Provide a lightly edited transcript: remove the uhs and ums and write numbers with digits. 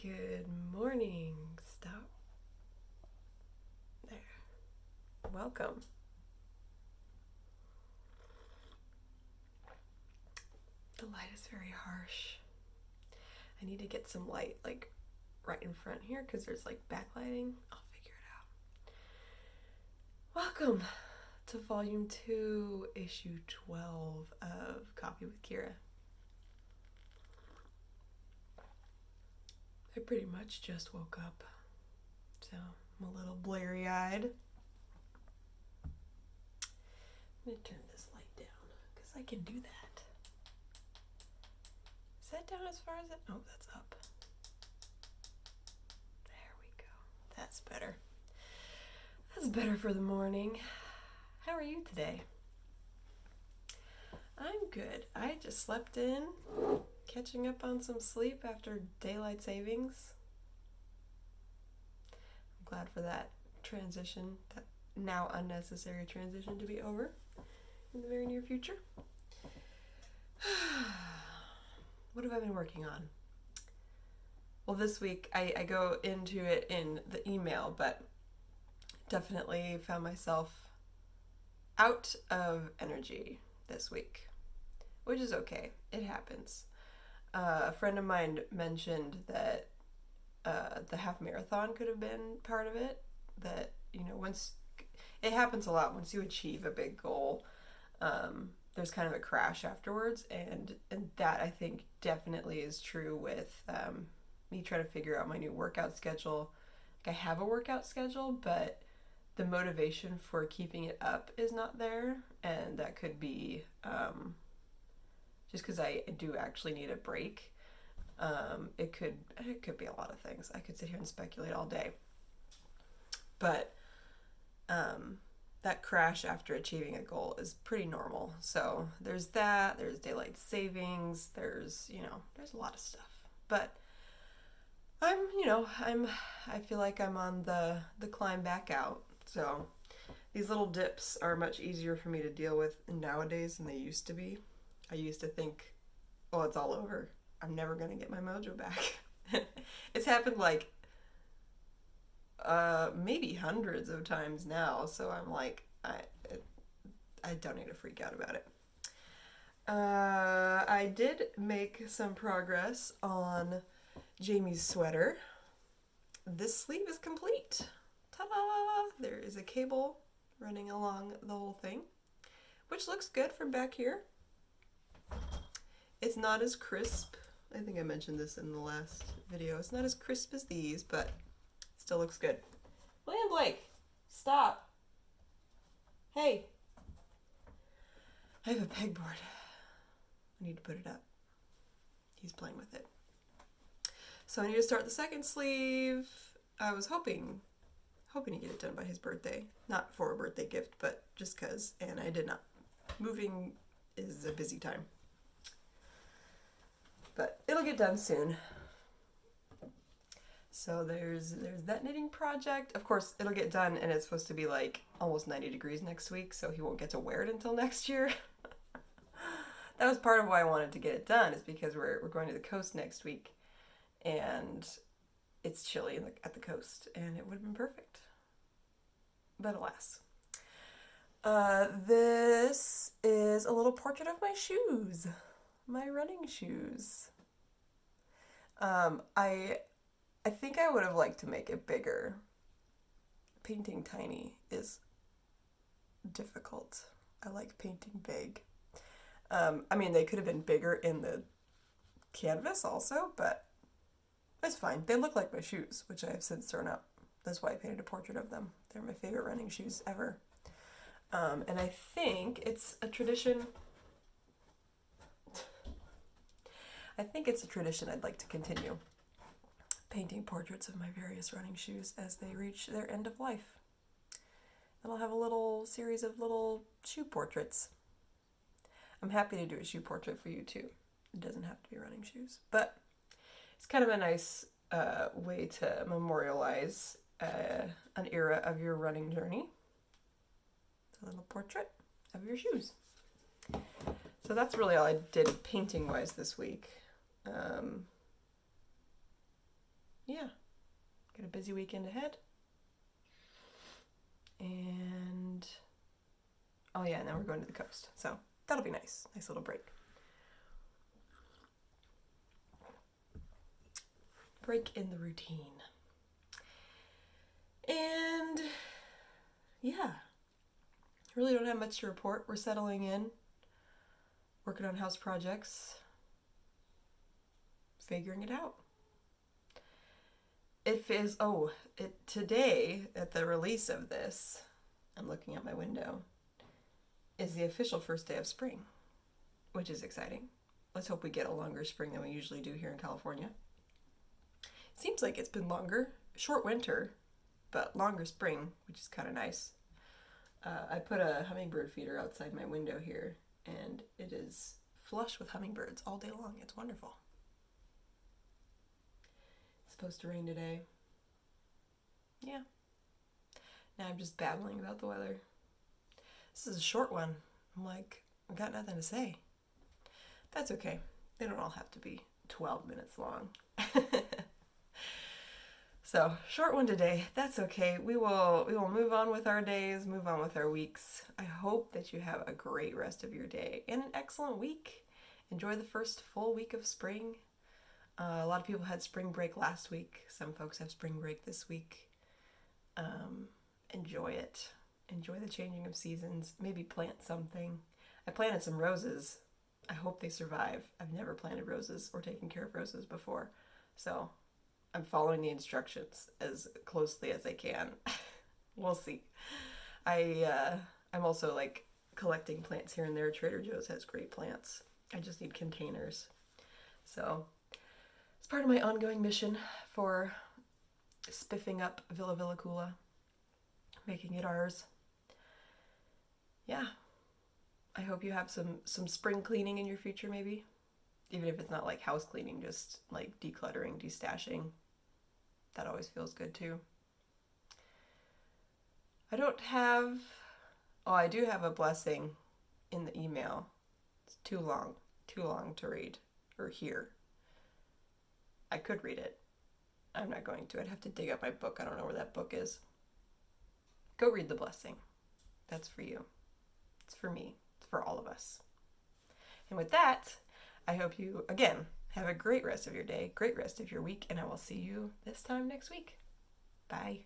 Good morning. Stop. There. Welcome. The light is very harsh. I need to get some light like right in front here because there's like backlighting. I'll figure it out. Welcome to Volume 2, Issue 12 of Coffee with Ciara. I pretty much just woke up, so I'm a little blurry-eyed. I'm going to turn this light down because I can do that. Is that down as far as it? Oh, that's up. There we go. That's better. That's better for the morning. How are you today? I'm good. I just slept in, catching up on some sleep after daylight savings. I'm glad for that transition, that now unnecessary transition to be over in the very near future. What have I been working on? Well, this week I go into it in the email, but definitely found myself out of energy this week, which is okay. It happens. A friend of mine mentioned that the half marathon could have been part of it. That, once it happens a lot, once you achieve a big goal, there's kind of a crash afterwards, and that I think definitely is true with me trying to figure out my new workout schedule. Like, I have a workout schedule, but the motivation for keeping it up is not there, and that could be just because I do actually need a break. It could be a lot of things. I could sit here and speculate all day, but that crash after achieving a goal is pretty normal. So there's that. There's daylight savings. There's a lot of stuff. But I feel like I'm on the climb back out. So these little dips are much easier for me to deal with nowadays than they used to be. I used to think, oh, it's all over. I'm never going to get my mojo back. It's happened like maybe hundreds of times now. So I'm like, I don't need to freak out about it. I did make some progress on Jamie's sweater. This sleeve is complete. Ta-da! There is a cable running along the whole thing, which looks good from back here. It's not as crisp. I think I mentioned this in the last video. It's not as crisp as these, but still looks good. William Blake, stop. Hey. I have a pegboard. I need to put it up. He's playing with it. So I need to start the second sleeve. I was hoping to get it done by his birthday. Not for a birthday gift, but just because. And I did not. Moving is a busy time. But it'll get done soon. So there's that knitting project. Of course, it'll get done, and it's supposed to be like almost 90 degrees next week, so he won't get to wear it until next year. That was part of why I wanted to get it done, is because we're going to the coast next week, and it's chilly at the coast, and it would have been perfect. But alas. This is a little portrait of my shoes. My running shoes. I think I would have liked to make it bigger. Painting tiny is difficult. I like painting big. They could have been bigger in the canvas also, but it's fine. They look like my shoes, which I have since thrown out. That's why I painted a portrait of them. They're my favorite running shoes ever. And I think it's a tradition. I'd like to continue painting portraits of my various running shoes as they reach their end of life. And I'll have a little series of little shoe portraits. I'm happy to do a shoe portrait for you too. It doesn't have to be running shoes, but it's kind of a nice way to memorialize an era of your running journey. It's a little portrait of your shoes. So that's really all I did painting-wise this week. yeah, got a busy weekend ahead. And oh yeah, and then we're going to the coast. So that'll be nice. Nice little break. Break in the routine. And yeah, really don't have much to report. We're settling in, working on house projects, figuring it out. Today, at the release of this, I'm looking out my window, is the official first day of spring, which is exciting. Let's hope we get a longer spring than we usually do here in California. Seems like it's been longer. Short winter, but longer spring, which is kind of nice. I put a hummingbird feeder outside my window here, and it is flush with hummingbirds all day long. It's wonderful. It's supposed to rain today. Yeah. Now I'm just babbling about the weather. This is a short one. I'm like, I've got nothing to say. That's okay. They don't all have to be 12 minutes long. So, short one today. That's okay. We will move on with our days, move on with our weeks. I hope that you have a great rest of your day and an excellent week. Enjoy the first full week of spring. A lot of people had spring break last week. Some folks have spring break this week. Enjoy it. Enjoy the changing of seasons. Maybe plant something. I planted some roses. I hope they survive. I've never planted roses or taken care of roses before. So I'm following the instructions as closely as I can. We'll see. I'm also like collecting plants here and there. Trader Joe's has great plants. I just need containers. So it's part of my ongoing mission for spiffing up Villa Villacula, making it ours. Yeah. I hope you have some spring cleaning in your future, maybe. Even if it's not like house cleaning, just like decluttering, destashing. That always feels good too. I do have a blessing in the email. It's too long to read or hear. I could read it. I'm not going to. I'd have to dig up my book. I don't know where that book is. Go read the blessing. That's for you. It's for me. It's for all of us. And with that, I hope you, again, have a great rest of your day, great rest of your week, and I will see you this time next week. Bye.